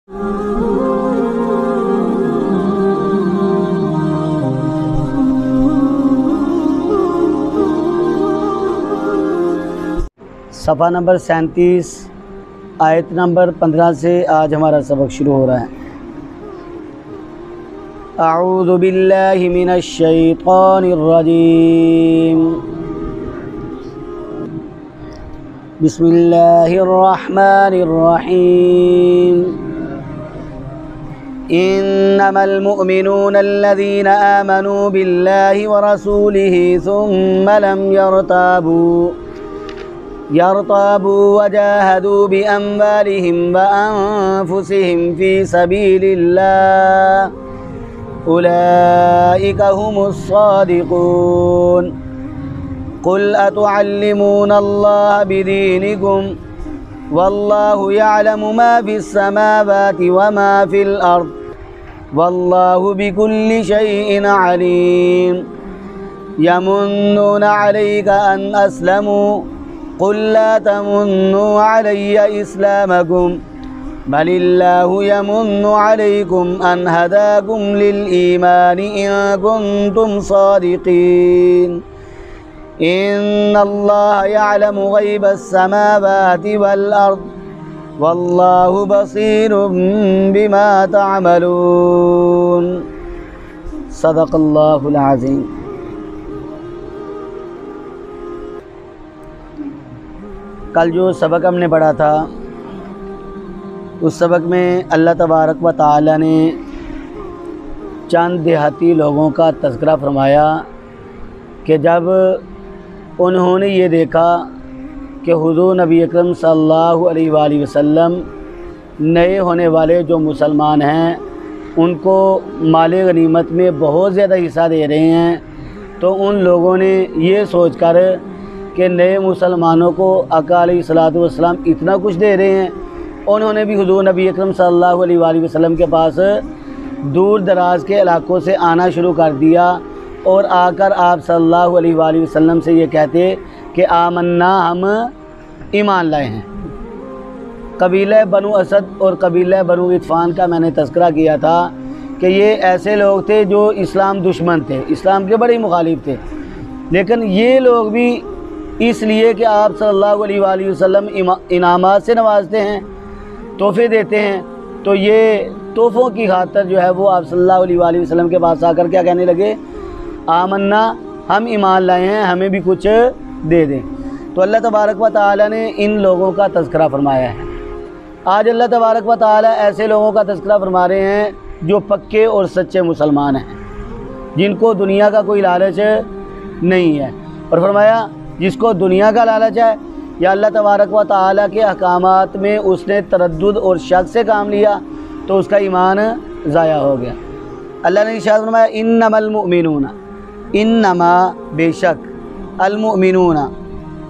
صفحہ نمبر 37 آیت نمبر 15 سے آج ہمارا سبق شروع ہو رہا ہے۔ اعوذ باللہ من الشیطان الرجیم، بسم اللہ الرحمن الرحیم، انما المؤمنون الذین آمنوا باللہ ورسولہ ثم لم يرتابوا وجاهدوا بأموالهم وأنفسهم في سبيل الله أولئك هم الصادقون قل أتعلمون الله بدينكم والله يعلم ما في السماوات وما في الأرض والله بكل شيء عليم يمنون عليك أن أسلموا قل لا تمنوا علي إسلامكم بل الله يمن عليكم أن هداكم للإيمان إن كنتم صادقين إن الله يعلم غيب السماوات والأرض والله بصير بما تعملون صدق الله العظيم۔ کل جو سبق ہم نے پڑھا تھا اس سبق میں اللہ تبارک و تعالی نے چند دیہاتی لوگوں کا تذکرہ فرمایا کہ جب انہوں نے یہ دیکھا کہ حضور نبی اکرم صلی اللہ علیہ وآلہ وسلم نئے ہونے والے جو مسلمان ہیں ان کو مال غنیمت میں بہت زیادہ حصہ دے رہے ہیں، تو ان لوگوں نے یہ سوچ کر کہ نئے مسلمانوں کو آقا علیہ الصلوۃ والسلام اتنا کچھ دے رہے ہیں، انہوں نے بھی حضور نبی اکرم صلی اللہ علیہ وآلہ وسلم کے پاس دور دراز کے علاقوں سے آنا شروع کر دیا اور آ کر آپ صلی اللہ علیہ وآلہ وسلم سے یہ کہتے کہ آمنا، ہم ایمان لائے ہیں۔ قبیلہ بنو اسد اور قبیلہ بنو غطفان کا میں نے تذکرہ کیا تھا کہ یہ ایسے لوگ تھے جو اسلام دشمن تھے، اسلام کے بڑے مخالف تھے، لیکن یہ لوگ بھی اس لیے کہ آپ صلی اللہ علیہ وآلہ وسلم انعامات سے نوازتے ہیں، تحفے دیتے ہیں، تو یہ تحفوں کی خاطر جو ہے وہ آپ صلی اللہ علیہ وآلہ وسلم کے پاس آ کر کیا کہنے لگے؟ آمنا، ہم ایمان لائے ہیں، ہمیں بھی کچھ دے دیں۔ تو اللہ تبارک و تعالی نے ان لوگوں کا تذکرہ فرمایا ہے۔ آج اللہ تبارک و تعالی ایسے لوگوں کا تذکرہ فرما رہے ہیں جو پکے اور سچے مسلمان ہیں، جن کو دنیا کا کوئی لالچ نہیں ہے، اور فرمایا جس کو دنیا کا لالچ ہے یا اللہ تبارک و تعالیٰ کے احکامات میں اس نے تردد اور شک سے کام لیا تو اس کا ایمان ضائع ہو گیا۔ اللہ نے ارشاد فرمایا انما المؤمنون، انما بے شک، المؤمنون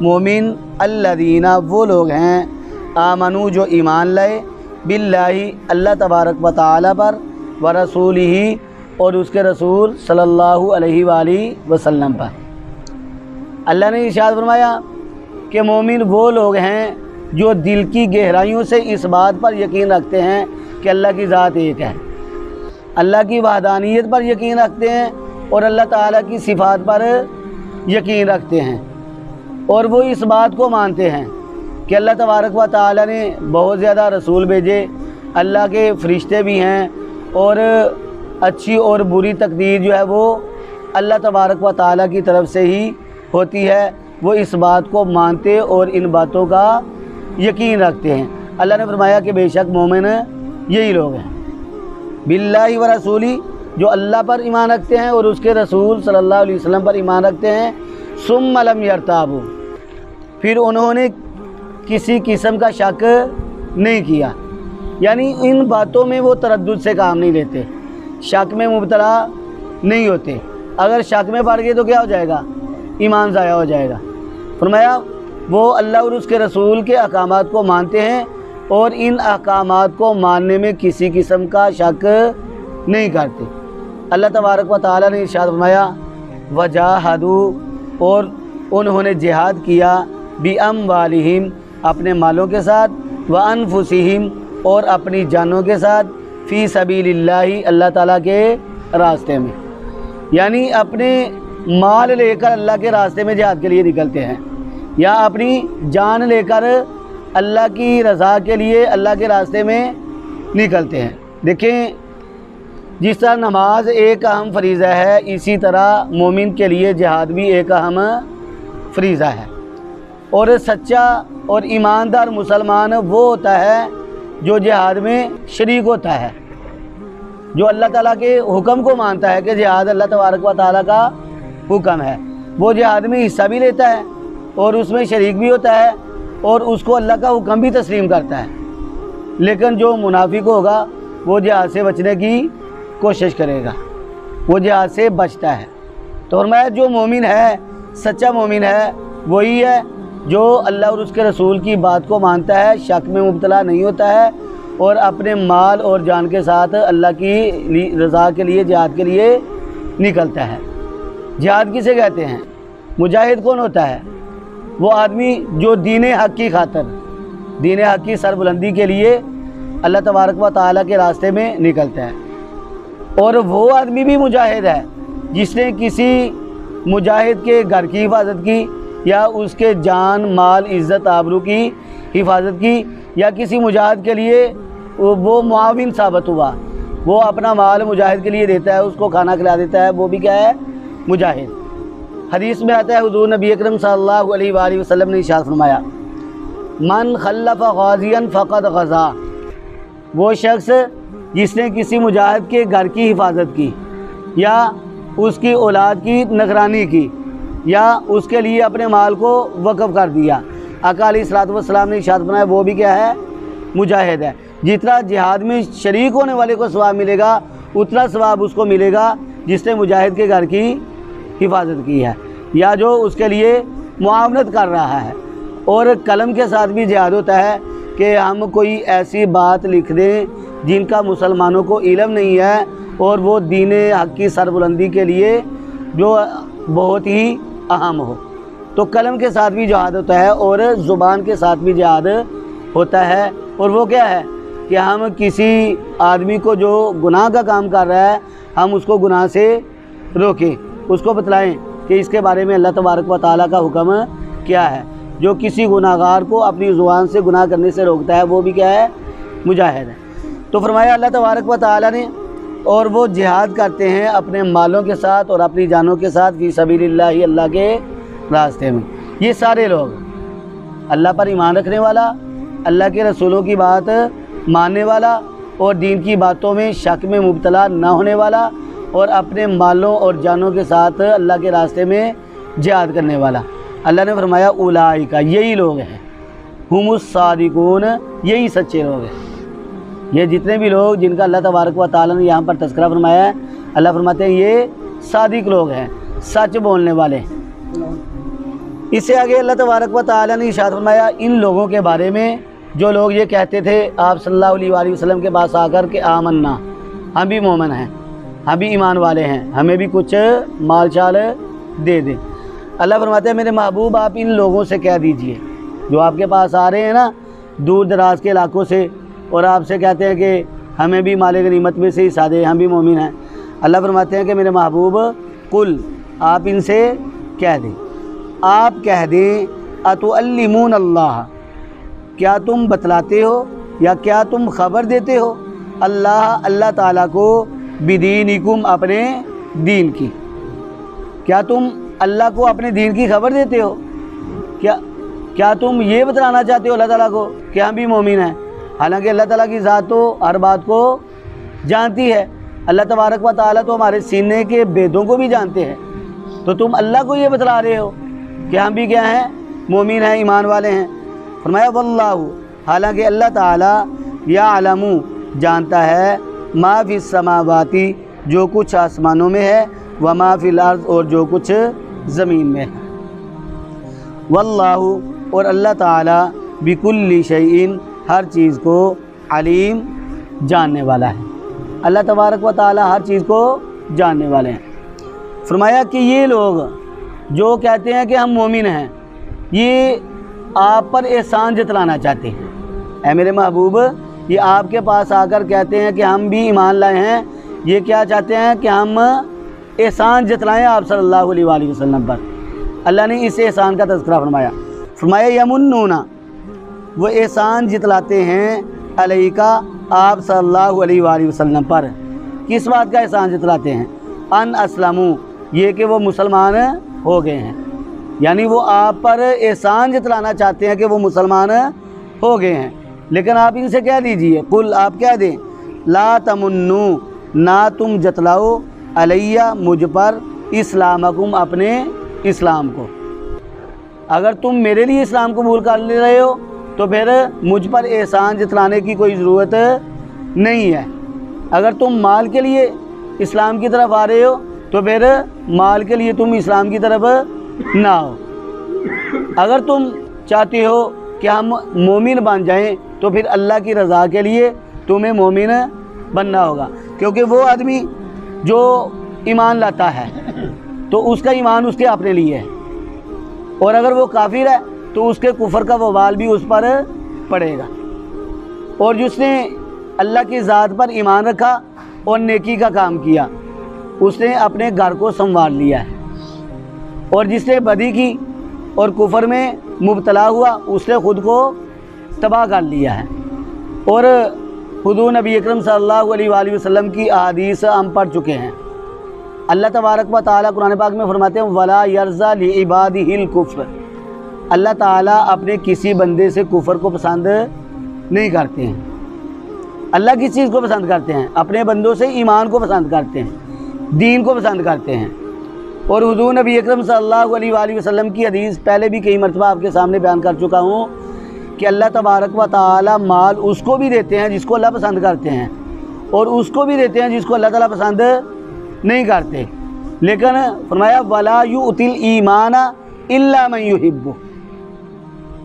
مومن، الذین وہ لوگ ہیں، آمنو جو ایمان لائے، باللہ اللہ تبارک و تعالیٰ پر، ورسولہ اور اس کے رسول صلی اللہ علیہ وآلہ وسلم پر۔ اللہ نے ارشاد فرمایا کہ مومن وہ لوگ ہیں جو دل کی گہرائیوں سے اس بات پر یقین رکھتے ہیں کہ اللہ کی ذات ایک ہے، اللہ کی وحدانیت پر یقین رکھتے ہیں اور اللہ تعالیٰ کی صفات پر یقین رکھتے ہیں، اور وہ اس بات کو مانتے ہیں کہ اللہ تبارک و تعالیٰ نے بہت زیادہ رسول بھیجے، اللہ کے فرشتے بھی ہیں، اور اچھی اور بری تقدیر جو ہے وہ اللہ تبارک و تعالیٰ کی طرف سے ہی ہوتی ہے۔ وہ اس بات کو مانتے اور ان باتوں کا یقین رکھتے ہیں۔ اللہ نے فرمایا کہ بے شک مومن یہی لوگ ہیں، باللہ و رسولی، جو اللہ پر ایمان رکھتے ہیں اور اس کے رسول صلی اللہ علیہ وسلم پر ایمان رکھتے ہیں، ثم لم یرتابوا، پھر انہوں نے کسی قسم کا شک نہیں کیا، یعنی ان باتوں میں وہ تردد سے کام نہیں لیتے، شک میں مبتلا نہیں ہوتے۔ اگر شک میں پڑ گئے تو کیا ہو جائے گا؟ ایمان ضائع ہو جائے گا۔ فرمایا وہ اللہ اور اس کے رسول کے احکامات کو مانتے ہیں اور ان احکامات کو ماننے میں کسی قسم کا شک نہیں کرتے۔ اللہ تبارک و تعالیٰ نے ارشاد فرمایا وجاہدوا، اور انہوں نے جہاد کیا، بِأَمْوَالِهِمْ، اپنے مالوں کے ساتھ، وَأَنفُسِهِمْ، اور اپنی جانوں کے ساتھ فی سبیل اللہ اللہ تعالیٰ کے راستے میں، یعنی اپنے مال لے کر اللہ کے راستے میں جہاد کے لیے نکلتے ہیں، یا اپنی جان لے کر اللہ کی رضا کے لیے اللہ کے راستے میں نکلتے ہیں۔ دیکھیں، جس طرح نماز ایک اہم فریضہ ہے، اسی طرح مومن کے لیے جہاد بھی ایک اہم فریضہ ہے۔ اور سچا اور ایماندار مسلمان وہ ہوتا ہے جو جہاد میں شریک ہوتا ہے، جو اللہ تعالیٰ کے حکم کو مانتا ہے کہ جہاد اللہ تبارک و تعالیٰ کا حکم ہے، وہ جہاد میں حصہ بھی لیتا ہے اور اس میں شریک بھی ہوتا ہے اور اس کو اللہ کا حکم بھی تسلیم کرتا ہے۔ لیکن جو منافق ہوگا وہ جہاد سے بچنے کی کوشش کرے گا، وہ جہاد سے بچتا ہے۔ تو فرمایا جو مومن ہے، سچا مومن ہے، وہی ہے جو اللہ اور اس کے رسول کی بات کو مانتا ہے، شک میں مبتلا نہیں ہوتا ہے اور اپنے مال اور جان کے ساتھ اللہ کی رضا کے لیے جہاد کے لیے نکلتا ہے۔ جہاد کسے کہتے ہیں؟ مجاہد کون ہوتا ہے؟ وہ آدمی جو دین حق کی خاطر، دین حق کی سربلندی کے لیے اللہ تبارک و تعالیٰ کے راستے میں نکلتا ہے۔ اور وہ آدمی بھی مجاہد ہے جس نے کسی مجاہد کے گھر کی حفاظت کی، یا اس کے جان مال عزت آبرو کی حفاظت کی، یا کسی مجاہد کے لیے وہ معاون ثابت ہوا، وہ اپنا مال مجاہد کے لیے دیتا ہے، اس کو کھانا کھلا دیتا ہے، وہ بھی کیا ہے؟ مجاہد۔ حدیث میں آتا ہے حضور نبی اکرم صلی اللہ علیہ وآلہ وسلم نے ارشاد فرمایا، من خلف غازیا فقد غزا، وہ شخص جس نے کسی مجاہد کے گھر کی حفاظت کی، یا اس کی اولاد کی نگرانی کی، یا اس کے لیے اپنے مال کو وقف کر دیا، آقا علیہ الصلوۃ والسلام نے ارشاد فرمایا وہ بھی کیا ہے؟ مجاہد ہے۔ جتنا جہاد میں شریک ہونے والے کو ثواب ملے گا اتنا ثواب اس کو ملے گا جس نے مجاہد کے گھر کی حفاظت کی ہے، یا جو اس کے لیے معاونت کر رہا ہے۔ اور قلم کے ساتھ بھی جہاد ہوتا ہے کہ ہم کوئی ایسی بات لکھ دیں جن کا مسلمانوں کو علم نہیں ہے اور وہ دین حق کی سربلندی کے لیے جو بہت ہی اہم ہو، تو قلم کے ساتھ بھی جہاد ہوتا ہے اور زبان کے ساتھ بھی جہاد ہوتا ہے۔ اور وہ کیا ہے کہ ہم کسی آدمی کو جو گناہ کا کام کر رہا ہے ہم اس کو گناہ سے روکیں، اس کو بتلائیں کہ اس کے بارے میں اللہ تبارک و تعالیٰ کا حکم کیا ہے۔ جو کسی گناہ گار کو اپنی زبان سے گناہ کرنے سے روکتا ہے وہ بھی کیا ہے؟ مجاہد ہے۔ تو فرمایا اللہ تبارک و تعالیٰ نے، اور وہ جہاد کرتے ہیں اپنے مالوں کے ساتھ اور اپنی جانوں کے ساتھ فی سبیل اللہ اللہ کے راستے میں۔ یہ سارے لوگ اللہ پر ایمان رکھنے والا، اللہ کے رسولوں کی بات ماننے والا اور دین کی باتوں میں شک میں مبتلا نہ ہونے والا اور اپنے مالوں اور جانوں کے ساتھ اللہ کے راستے میں جہاد کرنے والا۔ اللہ نے فرمایا اولئک، یہی لوگ ہیں، ہم الصادقون، یہی سچے لوگ ہیں۔ یہ جتنے بھی لوگ جن کا اللہ تبارک و تعالیٰ نے یہاں پر تذکرہ فرمایا ہے، اللہ فرماتے ہیں یہ صادق لوگ ہیں، سچ بولنے والے۔ اس سے آگے اللہ تبارک و تعالیٰ نے ارشاد فرمایا ان لوگوں کے بارے میں جو لوگ یہ کہتے تھے آپ صلی اللہ علیہ وآلہ وسلم کے پاس آ کر کہ آمنا، ہم بھی مومن ہیں، ہم بھی ایمان والے ہیں، ہمیں بھی کچھ مال شال دے دیں۔ اللہ فرماتے ہیں میرے محبوب آپ ان لوگوں سے کہہ دیجئے جو آپ کے پاس آ رہے ہیں نا دور دراز کے علاقوں سے، اور آپ سے کہتے ہیں کہ ہمیں بھی مال غنیمت میں سے حصہ دے، ہم بھی مومن ہیں۔ اللہ فرماتے ہیں کہ میرے محبوب قل، آپ ان سے کہہ دیں، آپ کہہ دیں اتعلمون اللہ، کیا تم بتلاتے ہو یا کیا تم خبر دیتے ہو اللہ تعالیٰ کو بدینکم، اپنے دین کی، کیا تم اللہ کو اپنے دین کی خبر دیتے ہو؟ کیا تم یہ بتلانا چاہتے ہو اللہ تعالیٰ کو کہ ہم بھی مومن ہیں؟ حالانکہ اللہ تعالیٰ کی ذات تو ہر بات کو جانتی ہے، اللہ تبارک و تعالیٰ تو ہمارے سینے کے بیدوں کو بھی جانتے ہیں، تو تم اللہ کو یہ بتلا رہے ہو کہ ہم بھی کیا ہیں؟ مومن ہیں، ایمان والے ہیں۔ فرمایا واللہ، حالانکہ اللہ تعالیٰ یعلم، جانتا ہے ما فی السماوات، جو کچھ آسمانوں میں ہے، وما فی الارض، اور جو کچھ زمین میں ہے۔ واللہ، اور اللہ تعالیٰ بکل شیء، ہر چیز کو علیم، جاننے والا ہے۔ اللہ تبارک و تعالیٰ ہر چیز کو جاننے والے ہیں۔ فرمایا کہ یہ لوگ جو کہتے ہیں کہ ہم مومن ہیں، یہ آپ پر احسان جتلانا چاہتے ہیں۔ اے میرے محبوب، یہ آپ کے پاس آ کر کہتے ہیں کہ ہم بھی ایمان لائے ہیں، یہ کیا چاہتے ہیں کہ ہم احسان جتلائیں آپ صلی اللہ علیہ وآلہ وسلم پر۔ اللہ نے اس احسان کا تذکرہ فرمایا یمنون، وہ احسان جتلاتے ہیں علیکا آپ صلی اللہ علیہ وآلہ وسلم پر۔ کس بات کا احسان جتلاتے ہیں؟ ان اسلموا، یہ کہ وہ مسلمان ہو گئے ہیں، یعنی وہ آپ پر احسان جتلانا چاہتے ہیں کہ وہ مسلمان ہو گئے ہیں۔ لیکن آپ ان سے کہہ دیجئے، قل آپ کہہ دیں، لا تمنو، نہ تم جتلاؤ علیہ مجھ پر، اسلامکم اپنے اسلام کو۔ اگر تم میرے لیے اسلام قبول کر لے رہے ہو تو پھر مجھ پر احسان جتلانے کی کوئی ضرورت نہیں ہے۔ اگر تم مال کے لیے اسلام کی طرف آ رہے ہو تو پھر مال کے لیے تم اسلام کی طرف نہ ہو۔ اگر تم چاہتے ہو کہ ہم مومن بن جائیں تو پھر اللہ کی رضا کے لیے تمہیں مومن بننا ہوگا، کیونکہ وہ آدمی جو ایمان لاتا ہے تو اس کا ایمان اس کے اپنے لیے ہے، اور اگر وہ کافر ہے تو اس کے کفر کا وبال بھی اس پر پڑے گا۔ اور جس نے اللہ کی ذات پر ایمان رکھا اور نیکی کا کام کیا، اس نے اپنے گھر کو سنوار لیا ہے، اور جس نے بدی کی اور کفر میں مبتلا ہوا اس نے خود کو تباہ کر لیا ہے۔ اور حضور نبی اکرم صلی اللہ علیہ وآلہ وسلم کی احادیث ہم پڑھ چکے ہیں۔ اللہ تبارک و تعالیٰ قرآن پاک میں فرماتے ہیں وَلَا يَرْضَى لِعِبَادِهِ الْكُفْرَ، اللہ تعالیٰ اپنے کسی بندے سے کفر کو پسند نہیں کرتے ہیں۔ اللہ کس چیز کو پسند کرتے ہیں؟ اپنے بندوں سے ایمان کو پسند کرتے ہیں، دین کو پسند کرتے ہیں۔ اور حضور نبی اکرم صلی اللہ علیہ وآلہ وسلم کی حدیث پہلے بھی کئی مرتبہ آپ کے سامنے بیان کر چکا ہوں کہ اللہ تبارک و تعالیٰ مال اس کو بھی دیتے ہیں جس کو اللہ پسند کرتے ہیں، اور اس کو بھی دیتے ہیں جس کو اللہ تعالیٰ پسند نہیں کرتے۔ لیکن فرمایا وَلَا يُؤْتِي الْإِيمَانَ إِلَّا مَن يُحِبُّ،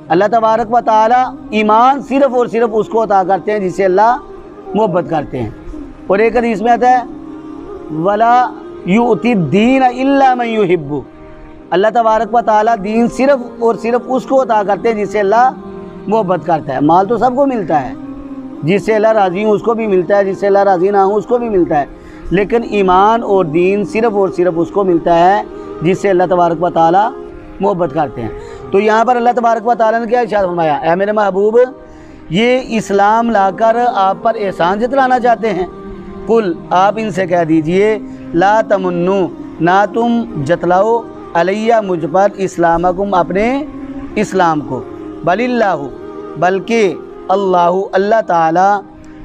اللہ تبارک و تعالیٰ ایمان صرف اور صرف اس کو عطا کرتے ہیں جس سے اللہ محبت کرتے ہیں۔ اور ایک حدیث میں آتا ہے وَلَا يُؤْتِي الدِّينَ إِلَّا مَن يُحِبُّ، اللہ تبارک و تعالیٰ دین صرف اور صرف اس کو عطا کرتے ہیں جس سے اللہ محبت کرتا ہے۔ مال تو سب کو ملتا ہے، جس سے اللہ راضی ہوں اس کو بھی ملتا ہے، جس سے اللہ راضی نہ ہوں اس کو بھی ملتا ہے، لیکن ایمان اور دین صرف اور صرف اس کو ملتا ہے جس سے اللہ تبارک و تعالیٰ محبت کرتے ہیں۔ تو یہاں پر اللہ تبارک و تعالیٰ نے کیا ارشاد فرمایا؟ اے میرے محبوب، یہ اسلام لا کر آپ پر احسان جتلانا چاہتے ہیں؟ قل، آپ ان سے کہہ دیجئے، لا تمنو، نہ تم جتلاؤ علیہ مجھ پر، اسلامکم اپنے اسلام کو، بل اللہ، بلکہ اللہ تعالیٰ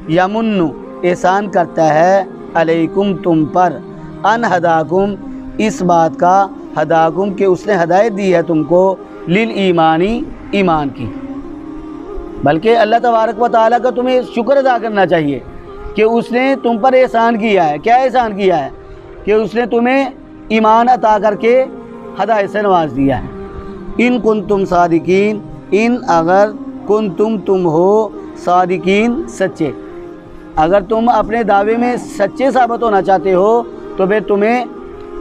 یمن، احسان کرتا ہے علیکم تم پر، ان ہداکم، اس بات کا، ہداکم کہ اس نے ہدایت دی ہے تم کو، للایمانی، ایمان کی۔ بلکہ اللہ تبارک و تعالیٰ کا تمہیں شکر ادا کرنا چاہیے کہ اس نے تم پر احسان کیا ہے۔ کیا احسان کیا ہے؟ کہ اس نے تمہیں ایمان عطا کر کے ہدایت سے نواز دیا ہے۔ ان کنتم صادقین، ان اگر کنتم تم ہو، صادقین سچے، اگر تم اپنے دعوے میں سچے ثابت ہونا چاہتے ہو تو پھر تمہیں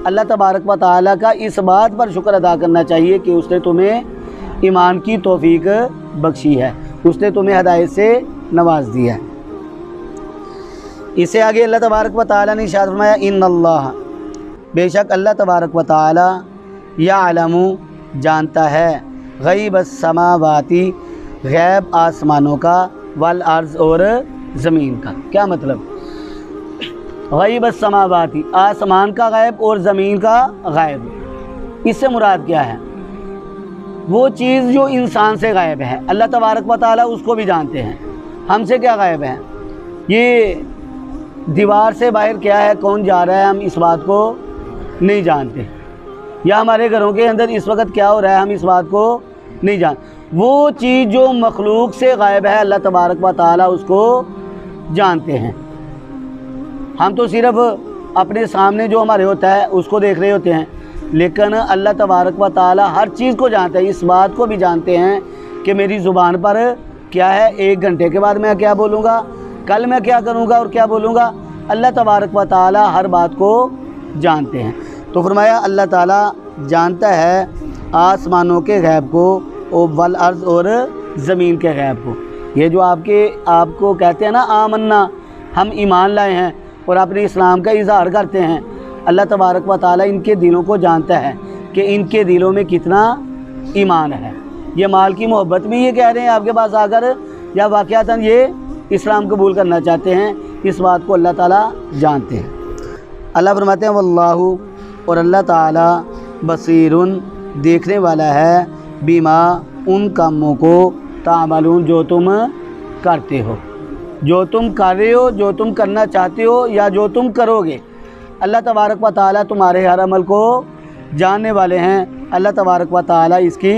اللہ تبارک و تعالیٰ کا اس بات پر شکر ادا کرنا چاہیے کہ اس نے تمہیں ایمان کی توفیق بخشی ہے، اس نے تمہیں ہدایت سے نواز دیا ہے۔ اس سے آگے اللہ تبارک و تعالیٰ نے ارشاد فرمایا ان اللہ، بے شک اللہ تبارک و تعالیٰ یعلم، جانتا ہے، غیب السماواتی، غیب آسمانوں کا، والارض اور زمین کا۔ کیا مطلب؟ غیب السماواتی، آسمان کا غیب اور زمین کا غیب، اس سے مراد کیا ہے؟ وہ چیز جو انسان سے غائب ہے، اللہ تبارک و تعالیٰ اس کو بھی جانتے ہیں۔ ہم سے کیا غائب ہے؟ یہ دیوار سے باہر کیا ہے، کون جا رہا ہے، ہم اس بات کو نہیں جانتے، یا ہمارے گھروں کے اندر اس وقت کیا ہو رہا ہے، ہم اس بات کو نہیں جانتے۔ وہ چیز جو مخلوق سے غائب ہے اللہ تبارک و تعالیٰ اس کو جانتے ہیں۔ ہم تو صرف اپنے سامنے جو ہمارے ہوتا ہے اس کو دیکھ رہے ہوتے ہیں، لیکن اللہ تبارک و تعالیٰ ہر چیز کو جانتا ہے۔ اس بات کو بھی جانتے ہیں کہ میری زبان پر کیا ہے، 1 گھنٹے کے بعد میں کیا بولوں گا، کل میں کیا کروں گا اور کیا بولوں گا، اللہ تبارک و تعالیٰ ہر بات کو جانتے ہیں۔ تو فرمایا اللہ تعالیٰ جانتا ہے آسمانوں کے غیب کو، والارض اور زمین کے غیب کو۔ یہ جو آپ کو کہتے ہیں نا آمنا، ہم ایمان لائے ہیں اور اپنے اسلام کا اظہار کرتے ہیں، اللہ تبارک و تعالیٰ ان کے دلوں کو جانتا ہے کہ ان کے دلوں میں کتنا ایمان ہے۔ یہ مال کی محبت میں یہ کہہ رہے ہیں آپ کے پاس آ کر، یا واقعتاً یہ اسلام قبول کرنا چاہتے ہیں، اس بات کو اللہ تعالیٰ جانتے ہیں۔ اللہ فرماتے ہیں واللہ، اور اللہ تعالیٰ بصیر، دیکھنے والا ہے، بما، ان کاموں کو، تعملون، جو تم کرتے ہو، جو تم کر رہے ہو، جو تم کرنا چاہتے ہو یا جو تم کرو گے۔ اللہ تبارک و تعالیٰ تمہارے ہر عمل کو جاننے والے ہیں، اللہ تبارک و تعالیٰ اس کی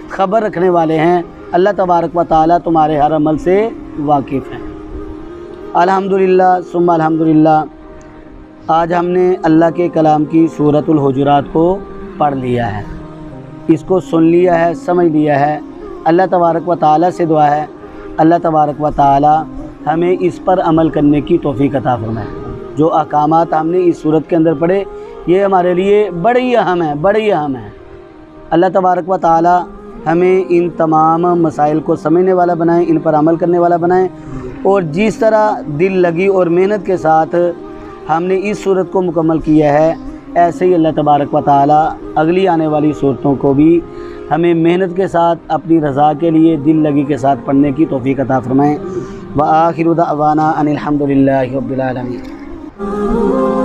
خبر رکھنے والے ہیں، اللہ تبارک و تعالیٰ تمہارے ہر عمل سے واقف ہیں۔ الحمدللہ ثم الحمدللہ، آج ہم نے اللہ کے کلام کی سورۃ الحجرات کو پڑھ لیا ہے، اس کو سن لیا ہے، سمجھ لیا ہے۔ اللہ تبارک و تعالیٰ سے دعا ہے اللہ تبارک و تعالیٰ ہمیں اس پر عمل کرنے کی توفیق عطا فرمائے۔ جو احکامات ہم نے اس صورت کے اندر پڑھے یہ ہمارے لیے بڑے ہی اہم ہیں۔ اللہ تبارک و تعالیٰ ہمیں ان تمام مسائل کو سمجھنے والا بنائیں، ان پر عمل کرنے والا بنائیں، اور جس طرح دل لگی اور محنت کے ساتھ ہم نے اس صورت کو مکمل کیا ہے، ایسے ہی اللہ تبارک و تعالیٰ اگلی آنے والی صورتوں کو بھی ہمیں محنت کے ساتھ اپنی رضا کے لیے دل لگی کے ساتھ پڑھنے کی توفیق عطا فرمائیں۔ وآخر دعوانا ان الحمد للہ رب العالمین۔